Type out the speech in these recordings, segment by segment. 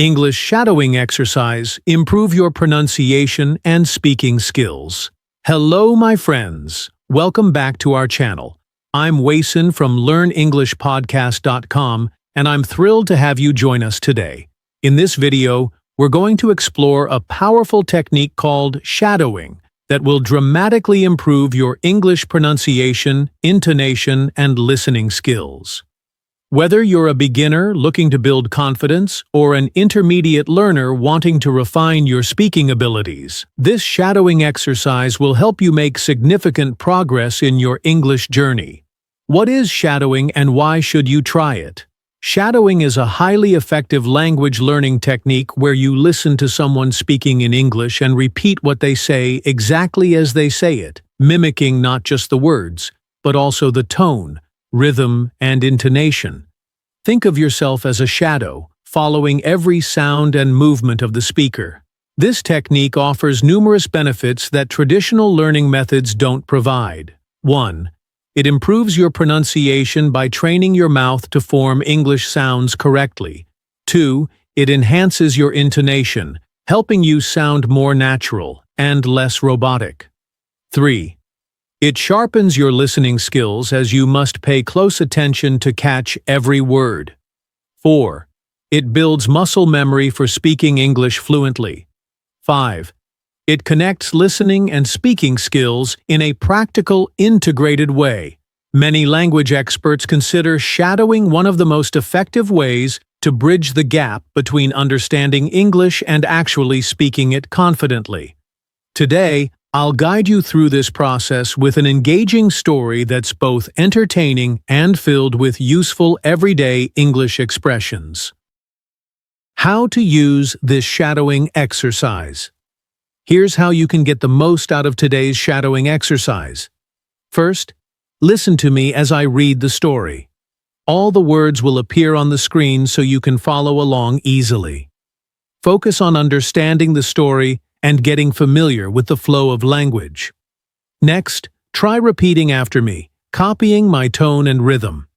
English shadowing exercise, improve your pronunciation and speaking skills. Hello, my friends. Welcome back to our channel. I'm Wason from LearnEnglishPodcast.com, and I'm thrilled to have you join us today. In this video, we're going to explore a powerful technique called shadowing that will dramatically improve your English pronunciation, intonation, and listening skills. Whether you're a beginner looking to build confidence or an intermediate learner wanting to refine your speaking abilities, this shadowing exercise will help you make significant progress in your English journey. What is shadowing and why should you try it? Shadowing is a highly effective language learning technique where you listen to someone speaking in English and repeat what they say exactly as they say it, mimicking not just the words, but also the tone, rhythm, and intonation. Think of yourself as a shadow, following every sound and movement of the speaker. This technique offers numerous benefits that traditional learning methods don't provide. 1. It improves your pronunciation by training your mouth to form English sounds correctly. 2. It enhances your intonation, helping you sound more natural and less robotic. 3. It sharpens your listening skills as you must pay close attention to catch every word. 4. It builds muscle memory for speaking English fluently. 5. It connects listening and speaking skills in a practical, integrated way. Many language experts consider shadowing one of the most effective ways to bridge the gap between understanding English and actually speaking it confidently. Today, I'll guide you through this process with an engaging story that's both entertaining and filled with useful everyday English expressions. How to use this shadowing exercise. Here's how you can get the most out of today's shadowing exercise. First, listen to me as I read the story. All the words will appear on the screen so you can follow along easily. Focus on understanding the story and getting familiar with the flow of language. Next, try repeating after me, copying my tone and rhythm.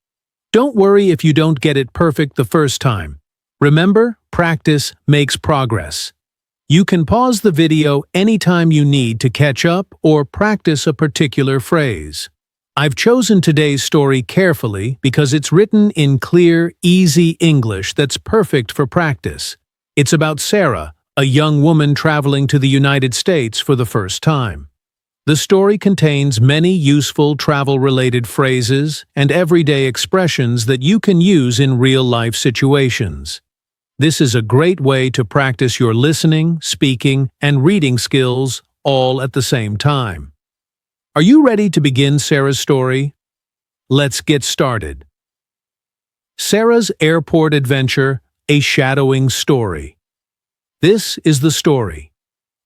Don't worry if you don't get it perfect the first time. Remember, practice makes progress. You can pause the video anytime you need to catch up or practice a particular phrase. I've chosen today's story carefully because it's written in clear, easy English that's perfect for practice. It's about Sarah, a young woman traveling to the United States for the first time. The story contains many useful travel-related phrases and everyday expressions that you can use in real-life situations. This is a great way to practice your listening, speaking, and reading skills all at the same time. Are you ready to begin Sarah's story? Let's get started. Sarah's Airport Adventure, a Shadowing Story. This is the story.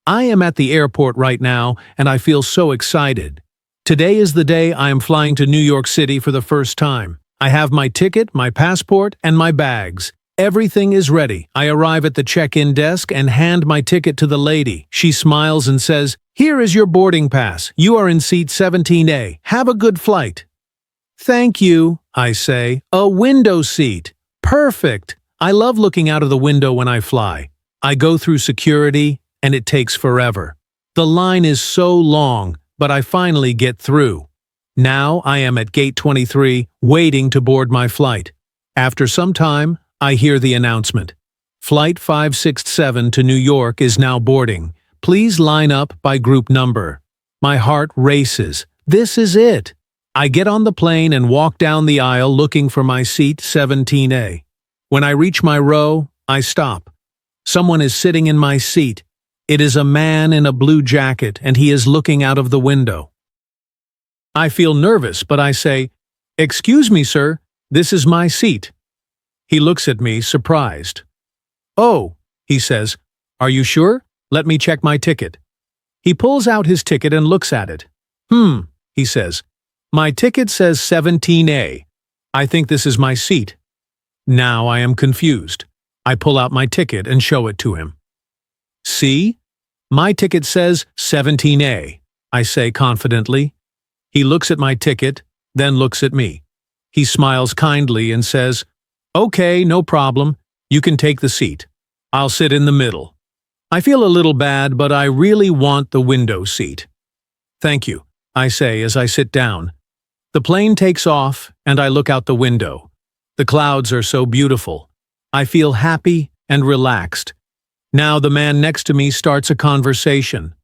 I am at the airport right now, and I feel so excited. Today is the day I am flying to New York City for the first time. I have my ticket, my passport, and my bags. Everything is ready. I arrive at the check-in desk and hand my ticket to the lady. She smiles and says, "Here is your boarding pass. You are in seat 17A. Have a good flight." "Thank you," I say. "A window seat. Perfect. I love looking out of the window when I fly." I go through security, and it takes forever. The line is so long, but I finally get through. Now I am at gate 23, waiting to board my flight. After some time, I hear the announcement. Flight 567 to New York is now boarding. Please line up by group number. My heart races. This is it. I get on the plane and walk down the aisle looking for my seat 17A. When I reach my row, I stop. Someone is sitting in my seat. It is a man in a blue jacket, and he is looking out of the window. I feel nervous, but I say, "Excuse me, sir, this is my seat." He looks at me, surprised. "Oh," he says, "are you sure? Let me check my ticket." He pulls out his ticket and looks at it. He says, "My ticket says 17A. I think this is my seat." Now I am confused. I pull out my ticket and show it to him. "See? My ticket says 17A, I say confidently. He looks at my ticket, then looks at me. He smiles kindly and says, "Okay, no problem. You can take the seat." I'll sit in the middle. I feel a little bad, but I really want the window seat. Thank you, I say as I sit down. The plane takes off, and I look out the window. The clouds are so beautiful. I feel happy and relaxed. Now the man next to me starts a conversation.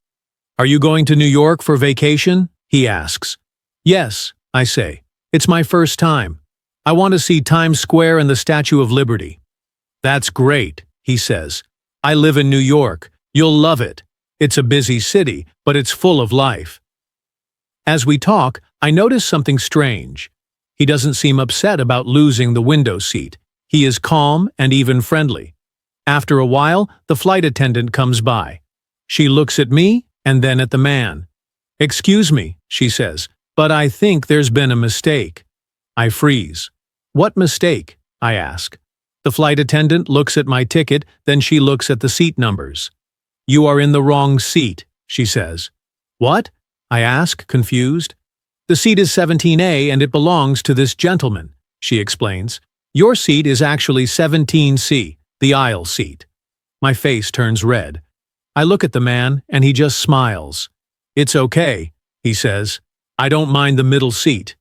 Are you going to New York for vacation? He asks. Yes, I say. It's my first time. I want to see Times Square and the Statue of Liberty. That's great, he says. I live in New York. You'll love it. It's a busy city, but it's full of life. As we talk, I notice something strange. He doesn't seem upset about losing the window seat. He is calm and even friendly. After a while, the flight attendant comes by. She looks at me and then at the man. Excuse me, she says, but I think there's been a mistake. I freeze. What mistake? I ask. The flight attendant looks at my ticket, then she looks at the seat numbers. You are in the wrong seat, she says. What? I ask, confused. The seat is 17A and it belongs to this gentleman, she explains. Your seat is actually 17C, the aisle seat. My face turns red. I look at the man and he just smiles. It's okay, he says. I don't mind the middle seat.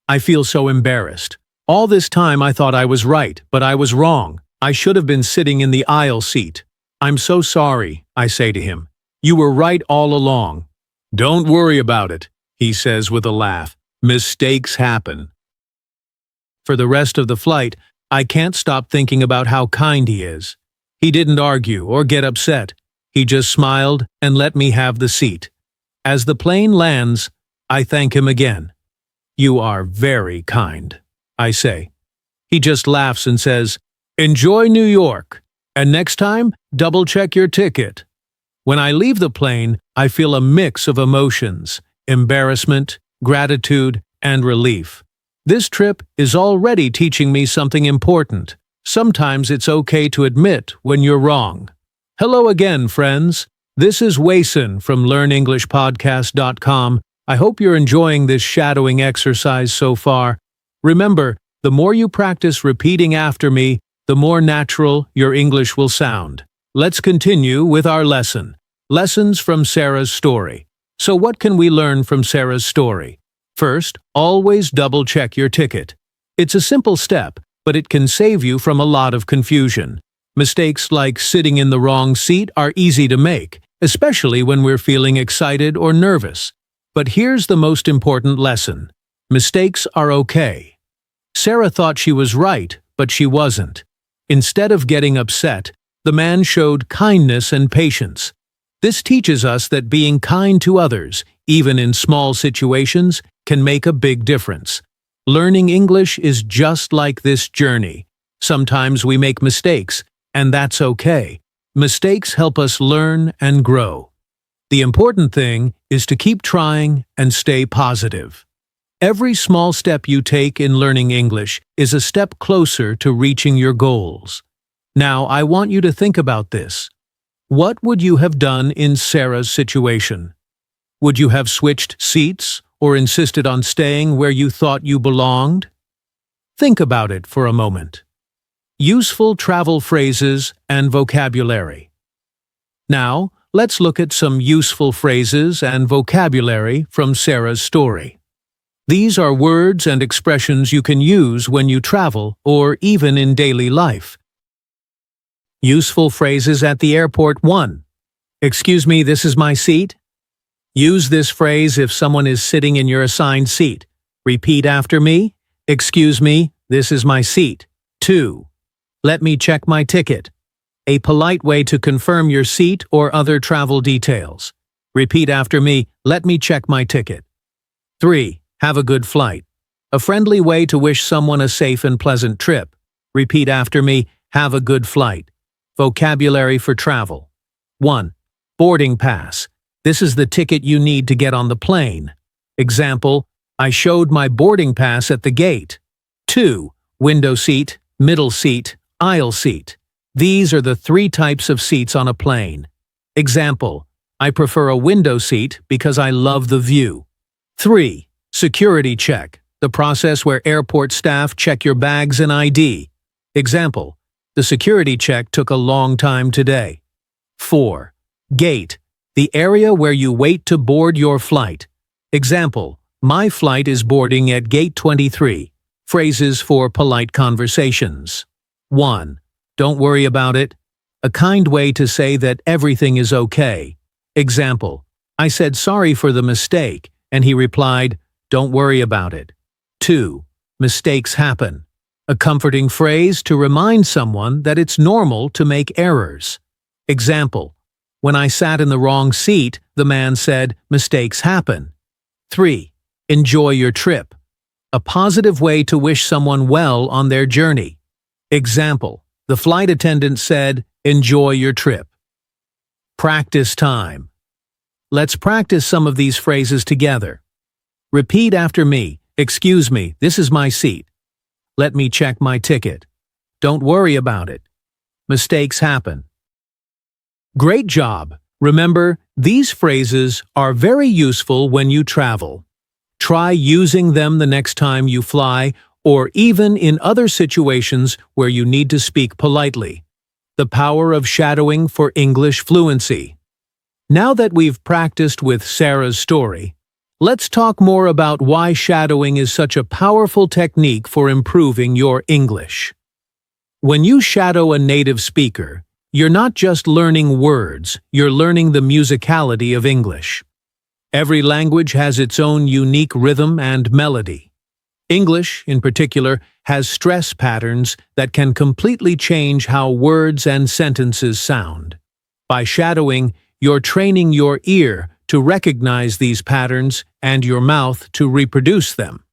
I feel so embarrassed. All this time I thought I was right, but I was wrong. I should have been sitting in the aisle seat. I'm so sorry, I say to him. You were right all along. Don't worry about it, he says with a laugh. Mistakes happen. For the rest of the flight, I can't stop thinking about how kind he is. He didn't argue or get upset. He just smiled and let me have the seat. As the plane lands, I thank him again. You are very kind, I say. He just laughs and says, Enjoy New York, and next time, double-check your ticket. When I leave the plane, I feel a mix of emotions, embarrassment, gratitude, and relief. This trip is already teaching me something important. Sometimes it's okay to admit when you're wrong. Hello again, friends. This is Wason from LearnEnglishPodcast.com. I hope you're enjoying this shadowing exercise so far. Remember, the more you practice repeating after me, the more natural your English will sound. Let's continue with our lesson. Lessons from Sarah's story. So what can we learn from Sarah's story? First, always double-check your ticket. It's a simple step, but it can save you from a lot of confusion. Mistakes like sitting in the wrong seat are easy to make, especially when we're feeling excited or nervous. But here's the most important lesson. Mistakes are okay. Sarah thought she was right, but she wasn't. Instead of getting upset, the man showed kindness and patience. This teaches us that being kind to others, even in small situations, can make a big difference. Learning English is just like this journey. Sometimes we make mistakes, and that's okay. Mistakes help us learn and grow. The important thing is to keep trying and stay positive. Every small step you take in learning English is a step closer to reaching your goals. Now, I want you to think about this. What would you have done in Sarah's situation? Would you have switched seats or insisted on staying where you thought you belonged? Think about it for a moment. Useful travel phrases and vocabulary. Now, let's look at some useful phrases and vocabulary from Sarah's story. These are words and expressions you can use when you travel or even in daily life. Useful phrases at the airport. 1. Excuse me, this is my seat. Use this phrase if someone is sitting in your assigned seat. Repeat after me. Excuse me, this is my seat. 2. Let me check my ticket. A polite way to confirm your seat or other travel details. Repeat after me. Let me check my ticket. 3. Have a good flight. A friendly way to wish someone a safe and pleasant trip. Repeat after me. Have a good flight. Vocabulary for travel. 1. Boarding pass. This is the ticket you need to get on the plane. Example, I showed my boarding pass at the gate. 2. Window seat, middle seat, aisle seat. These are the 3 types of seats on a plane. Example, I prefer a window seat because I love the view. 3. Security check, the process where airport staff check your bags and ID. Example, The security check took a long time today. 4. Gate, the area where you wait to board your flight. Example, my flight is boarding at gate 23. Phrases for polite conversations. 1. Don't worry about it. A kind way to say that everything is okay. Example, I said sorry for the mistake, and he replied, don't worry about it. 2. Mistakes happen. A comforting phrase to remind someone that it's normal to make errors. Example, when I sat in the wrong seat, the man said, mistakes happen. 3. Enjoy your trip. A positive way to wish someone well on their journey. Example, the flight attendant said, enjoy your trip. Practice time. Let's practice some of these phrases together. Repeat after me. Excuse me, this is my seat. Let me check my ticket. Don't worry about it. Mistakes happen. Great job! Remember, these phrases are very useful when you travel. Try using them the next time you fly or even in other situations where you need to speak politely. The power of shadowing for English fluency. Now that we've practiced with Sarah's story, let's talk more about why shadowing is such a powerful technique for improving your English. When you shadow a native speaker, you're not just learning words, you're learning the musicality of English. Every language has its own unique rhythm and melody. English, in particular, has stress patterns that can completely change how words and sentences sound. By shadowing, you're training your ear to recognize these patterns and your mouth to reproduce them.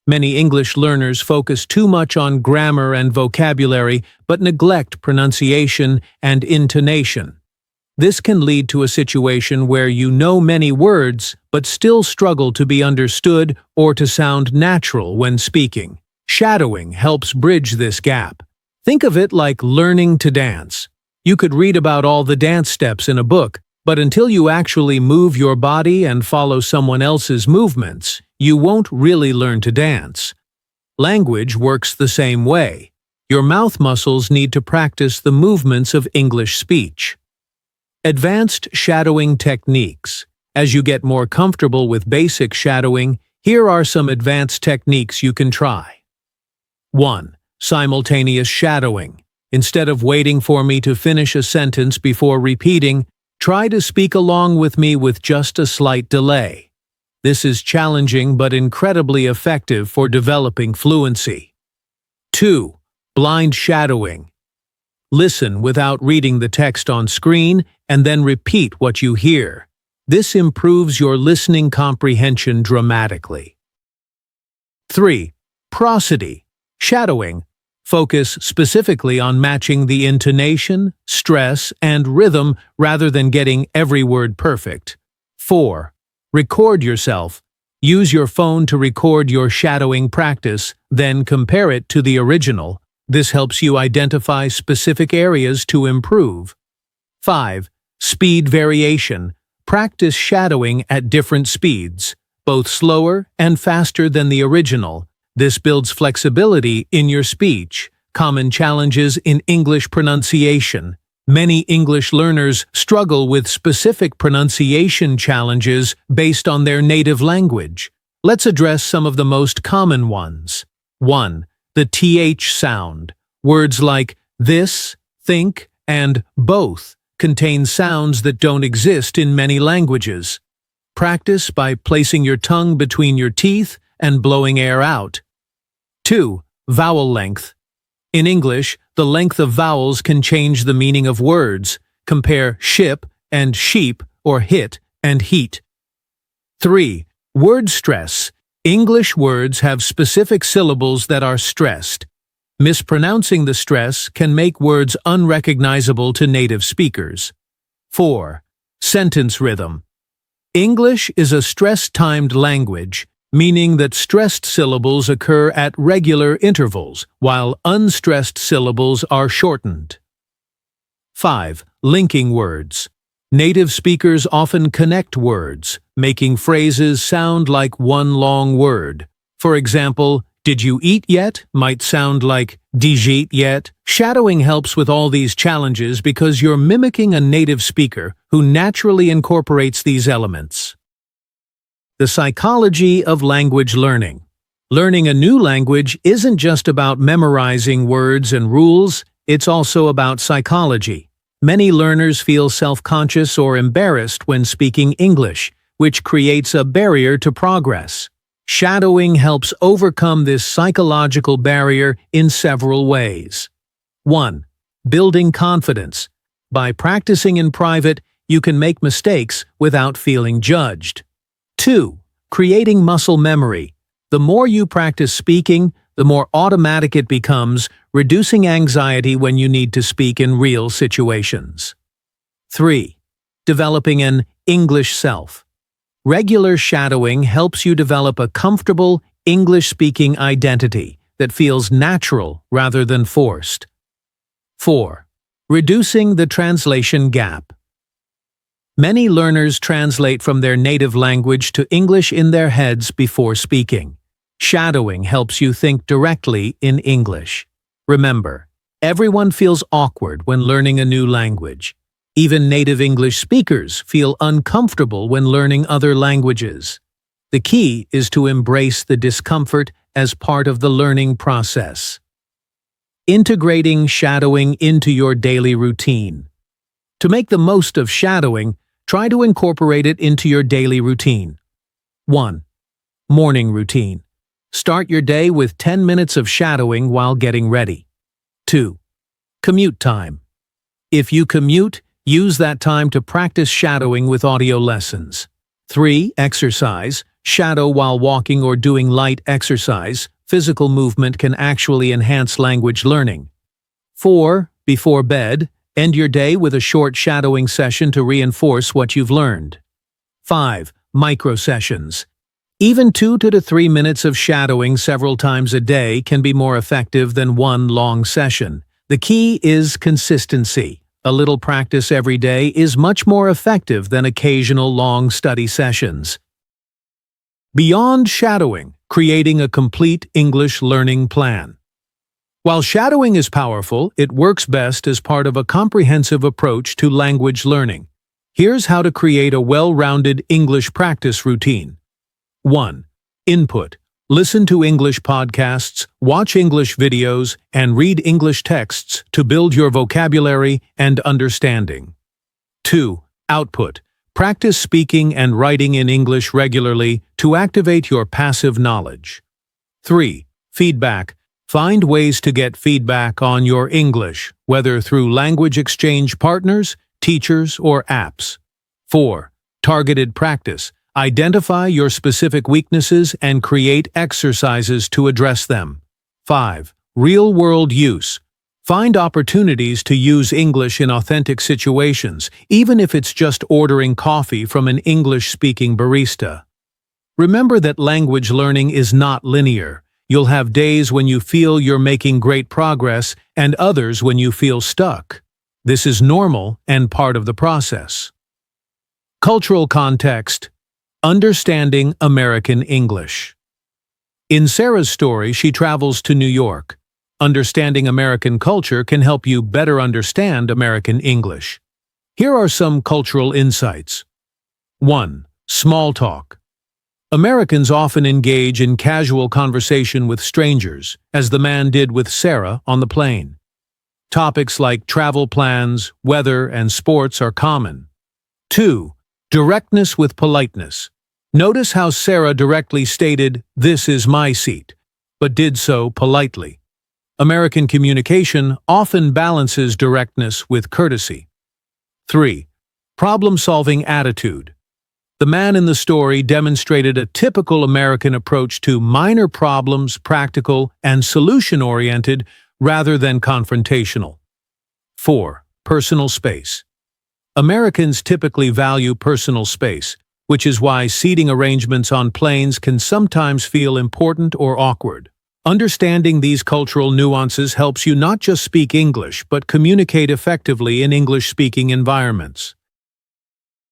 Many English learners focus too much on grammar and vocabulary but neglect pronunciation and intonation. This can lead to a situation where you know many words but still struggle to be understood or to sound natural when speaking. Shadowing helps bridge this gap. Think of it like learning to dance. You could read about all the dance steps in a book, but until you actually move your body and follow someone else's movements, you won't really learn to dance. Language works the same way. Your mouth muscles need to practice the movements of English speech. Advanced shadowing techniques. As you get more comfortable with basic shadowing, here are some advanced techniques you can try. 1. Simultaneous shadowing. Instead of waiting for me to finish a sentence before repeating, try to speak along with me with just a slight delay. This is challenging but incredibly effective for developing fluency. 2. Blind shadowing. Listen without reading the text on screen and then repeat what you hear. This improves your listening comprehension dramatically. 3. Prosody. Shadowing. Focus specifically on matching the intonation, stress, and rhythm rather than getting every word perfect. 4. Record yourself. Use your phone to record your shadowing practice, then compare it to the original. This helps you identify specific areas to improve. 5. Speed variation. Practice shadowing at different speeds, both slower and faster than the original. This builds flexibility in your speech. Common challenges in English pronunciation. Many English learners struggle with specific pronunciation challenges based on their native language. Let's address some of the most common ones. 1. The TH sound. Words like this, think, and both contain sounds that don't exist in many languages. Practice by placing your tongue between your teeth and blowing air out. 2. Vowel length. In English, the length of vowels can change the meaning of words. Compare ship and sheep or hit and heat. 3. Word stress. English words have specific syllables that are stressed. Mispronouncing the stress can make words unrecognizable to native speakers. 4. Sentence rhythm. English is a stress-timed language, meaning that stressed syllables occur at regular intervals, while unstressed syllables are shortened. 5. Linking words. Native speakers often connect words, making phrases sound like one long word. For example, Did you eat yet might sound like did you eat yet? Shadowing helps with all these challenges because you're mimicking a native speaker who naturally incorporates these elements. The psychology of language learning. Learning a new language isn't just about memorizing words and rules, it's also about psychology. Many learners feel self-conscious or embarrassed when speaking English, which creates a barrier to progress. Shadowing helps overcome this psychological barrier in several ways. 1. Building confidence. By practicing in private, you can make mistakes without feeling judged. 2. Creating muscle memory. The more you practice speaking, the more automatic it becomes, reducing anxiety when you need to speak in real situations. 3. Developing an English self. Regular shadowing helps you develop a comfortable, English-speaking identity that feels natural rather than forced. 4. Reducing the translation gap. Many learners translate from their native language to English in their heads before speaking. Shadowing helps you think directly in English. Remember, everyone feels awkward when learning a new language. Even native English speakers feel uncomfortable when learning other languages. The key is to embrace the discomfort as part of the learning process. Integrating shadowing into your daily routine. To make the most of shadowing, try to incorporate it into your daily routine. 1. Morning routine. Start your day with 10 minutes of shadowing while getting ready. 2. Commute time. If you commute, use that time to practice shadowing with audio lessons. 3. Exercise. Shadow while walking or doing light exercise. Physical movement can actually enhance language learning. 4. Before bed. End your day with a short shadowing session to reinforce what you've learned. 5. Micro sessions. Even 2 to 3 minutes of shadowing several times a day can be more effective than one long session. The key is consistency. A little practice every day is much more effective than occasional long study sessions. Beyond shadowing, creating a complete English learning plan. While shadowing is powerful, it works best as part of a comprehensive approach to language learning. Here's how to create a well-rounded English practice routine. 1. Input. Listen to English podcasts, watch English videos, and read English texts to build your vocabulary and understanding. 2. Output. Practice speaking and writing in English regularly to activate your passive knowledge. 3. Feedback. Find ways to get feedback on your English, whether through language exchange partners, teachers, or apps. 4. Targeted practice. Identify your specific weaknesses and create exercises to address them. 5. Real-world use. Find opportunities to use English in authentic situations, even if it's just ordering coffee from an English-speaking barista. Remember that language learning is not linear. You'll have days when you feel you're making great progress and others when you feel stuck. This is normal and part of the process. Cultural context. Understanding American English. In Sarah's story, she travels to New York. Understanding American culture can help you better understand American English. Here are some cultural insights. 1. Small talk. Americans often engage in casual conversation with strangers, as the man did with Sarah on the plane. Topics like travel plans, weather, and sports are common. 2. Directness with politeness. Notice how Sarah directly stated, "This is my seat," but did so politely. American communication often balances directness with courtesy. 3. Problem-solving attitude. The man in the story demonstrated a typical American approach to minor problems, practical and solution-oriented rather than confrontational. 4. Personal space. Americans typically value personal space, which is why seating arrangements on planes can sometimes feel important or awkward. Understanding these cultural nuances helps you not just speak English, but communicate effectively in English-speaking environments.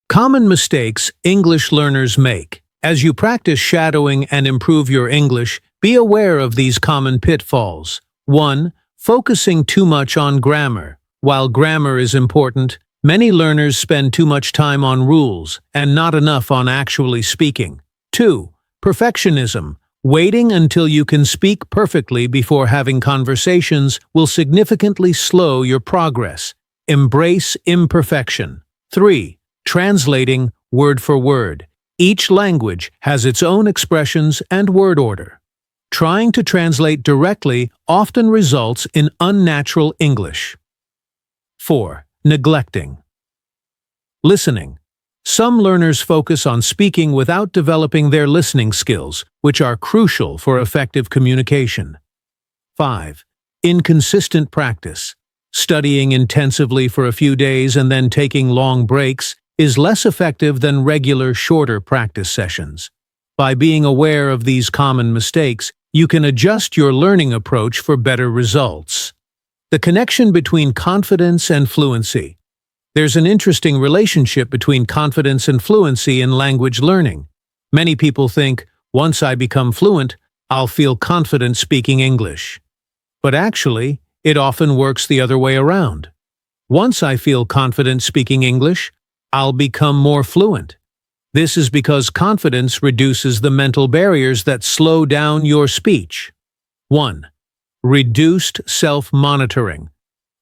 Common mistakes English learners make. As you practice shadowing and improve your English, Be aware of these common pitfalls. 1. Focusing too much on grammar. While grammar is important, many learners spend too much time on rules and not enough on actually speaking. 2. Perfectionism. Waiting until you can speak perfectly before having conversations will significantly slow your progress. Embrace imperfection. 3. Translating word for word. Each language has its own expressions and word order. Trying to translate directly often results in unnatural English. 4. Neglecting listening. Some learners focus on speaking without developing their listening skills, which are crucial for effective communication. 5. Inconsistent practice. Studying intensively for a few days and then taking long breaks is less effective than regular, shorter practice sessions. By being aware of these common mistakes, you can adjust your learning approach for better results. The connection between confidence and fluency. There's an interesting relationship between confidence and fluency in language learning. Many people think, once I become fluent, I'll feel confident speaking English. But actually, it often works the other way around. Once I feel confident speaking English, I'll become more fluent. This is because confidence reduces the mental barriers that slow down your speech. 1. Reduced self-monitoring.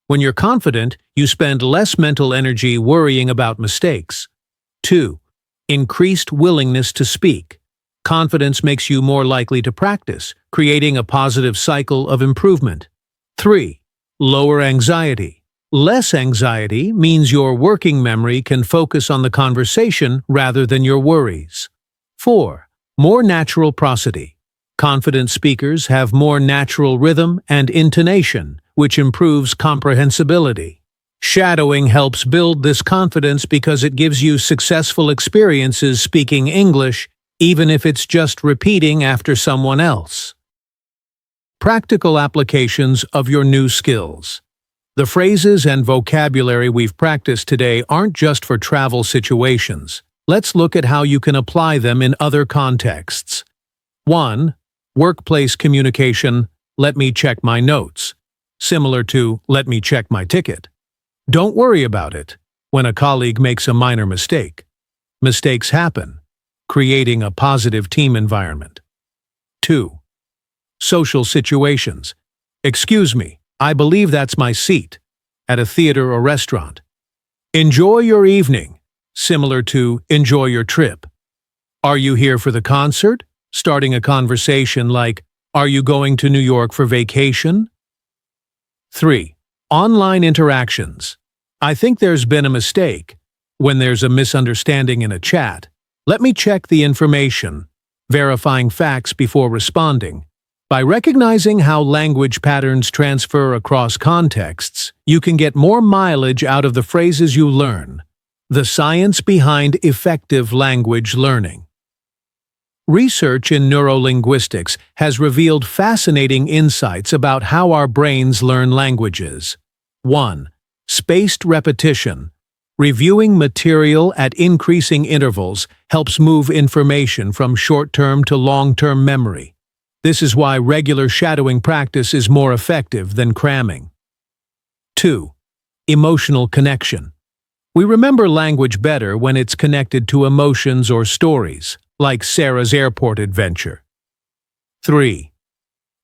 When you're confident, you spend less mental energy worrying about mistakes. 2. Increased willingness to speak. Confidence makes you more likely to practice, creating a positive cycle of improvement. 3. Lower anxiety. Less anxiety means your working memory can focus on the conversation rather than your worries. 4. More natural prosody. Confident speakers have more natural rhythm and intonation, which improves comprehensibility. Shadowing helps build this confidence because it gives you successful experiences speaking English, even if it's just repeating after someone else. Practical applications of your new skills. The phrases and vocabulary we've practiced today aren't just for travel situations. Let's look at how you can apply them in other contexts. 1. Workplace communication. Let me check my notes. Similar to, let me check my ticket. Don't worry about it when a colleague makes a minor mistake. Mistakes happen, creating a positive team environment. 2. Social situations. Excuse me, I believe that's my seat, at a theater or restaurant. Enjoy your evening, similar to enjoy your trip. Are you here for the concert? Starting a conversation like, are you going to New York for vacation? 3. Online interactions. I think there's been a mistake. When there's a misunderstanding in a chat, let me check the information, verifying facts before responding. By recognizing how language patterns transfer across contexts, you can get more mileage out of the phrases you learn. The science behind effective language learning. Research in neurolinguistics has revealed fascinating insights about how our brains learn languages. 1. Spaced repetition. Reviewing material at increasing intervals helps move information from short-term to long-term memory. This is why regular shadowing practice is more effective than cramming. 2. Emotional connection. We remember language better when it's connected to emotions or stories, like Sarah's airport adventure. 3.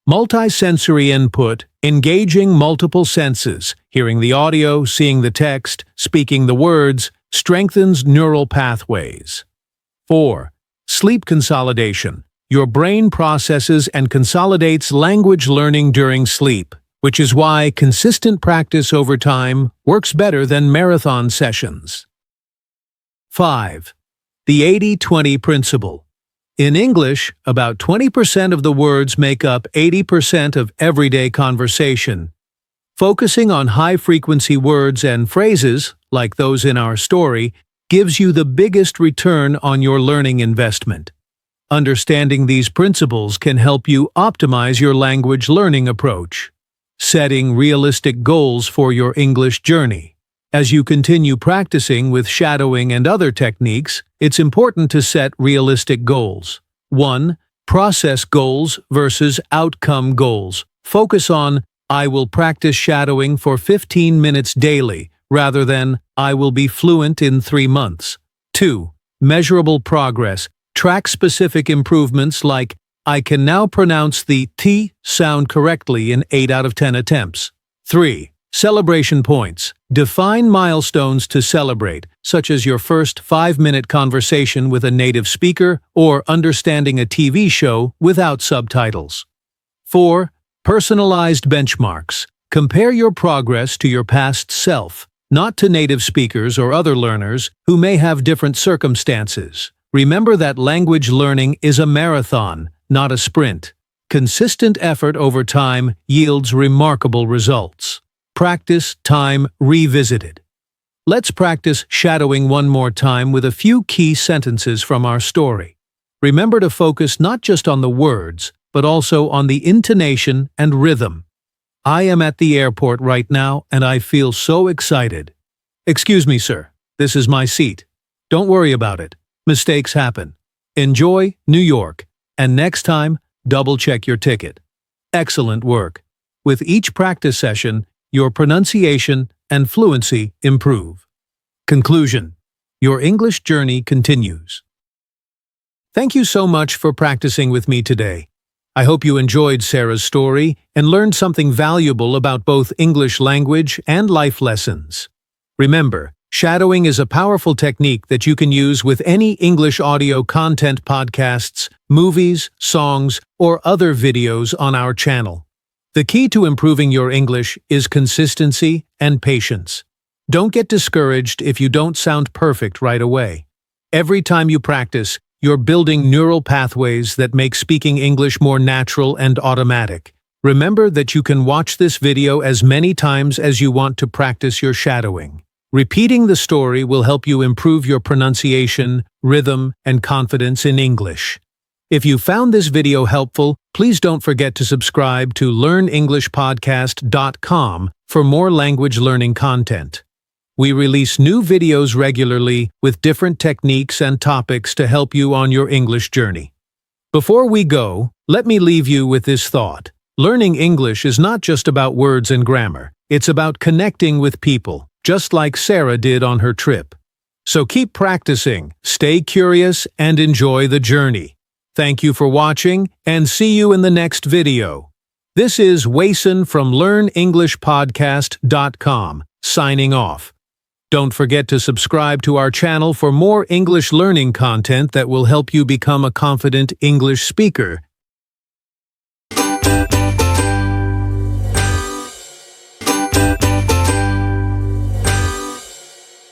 Multisensory input, engaging multiple senses, hearing the audio, seeing the text, speaking the words, strengthens neural pathways. 4. Sleep consolidation. Your brain processes and consolidates language learning during sleep, which is why consistent practice over time works better than marathon sessions. 5. The 80-20 principle. In English, about 20% of the words make up 80% of everyday conversation. Focusing on high-frequency words and phrases, like those in our story, gives you the biggest return on your learning investment. Understanding these principles can help you optimize your language learning approach. Setting realistic goals for your English journey. As you continue practicing with shadowing and other techniques, it's important to set realistic goals. 1. Process goals versus outcome goals. Focus on, I will practice shadowing for 15 minutes daily, rather than, I will be fluent in 3 months. 2. Measurable progress. Track specific improvements like, I can now pronounce the T sound correctly in 8 out of 10 attempts. 3. Celebration points. Define milestones to celebrate, such as your first 5-minute conversation with a native speaker or understanding a TV show without subtitles. 4. Personalized benchmarks. Compare your progress to your past self, not to native speakers or other learners who may have different circumstances. Remember that language learning is a marathon, not a sprint. Consistent effort over time yields remarkable results. Practice time revisited. Let's practice shadowing one more time with a few key sentences from our story. Remember to focus not just on the words, but also on the intonation and rhythm. I am at the airport right now and I feel so excited. Excuse me, sir. This is my seat. Don't worry about it. Mistakes happen. Enjoy New York. And next time, double-check your ticket. Excellent work. With each practice session, your pronunciation and fluency improve. Conclusion. Your English journey continues. Thank you so much for practicing with me today. I hope you enjoyed Sarah's story and learned something valuable about both English language and life lessons. Remember, shadowing is a powerful technique that you can use with any English audio content podcasts, movies, songs, or other videos on our channel. The key to improving your English is consistency and patience. Don't get discouraged if you don't sound perfect right away. Every time you practice, you're building neural pathways that make speaking English more natural and automatic. Remember that you can watch this video as many times as you want to practice your shadowing. Repeating the story will help you improve your pronunciation, rhythm, and confidence in English. If you found this video helpful, please don't forget to subscribe to LearnEnglishPodcast.com for more language learning content. We release new videos regularly with different techniques and topics to help you on your English journey. Before we go, let me leave you with this thought. Learning English is not just about words and grammar. It's about connecting with people, just like Sarah did on her trip. So keep practicing, stay curious, and enjoy the journey. Thank you for watching, and see you in the next video. This is Wason from LearnEnglishPodcast.com, signing off. Don't forget to subscribe to our channel for more English learning content that will help you become a confident English speaker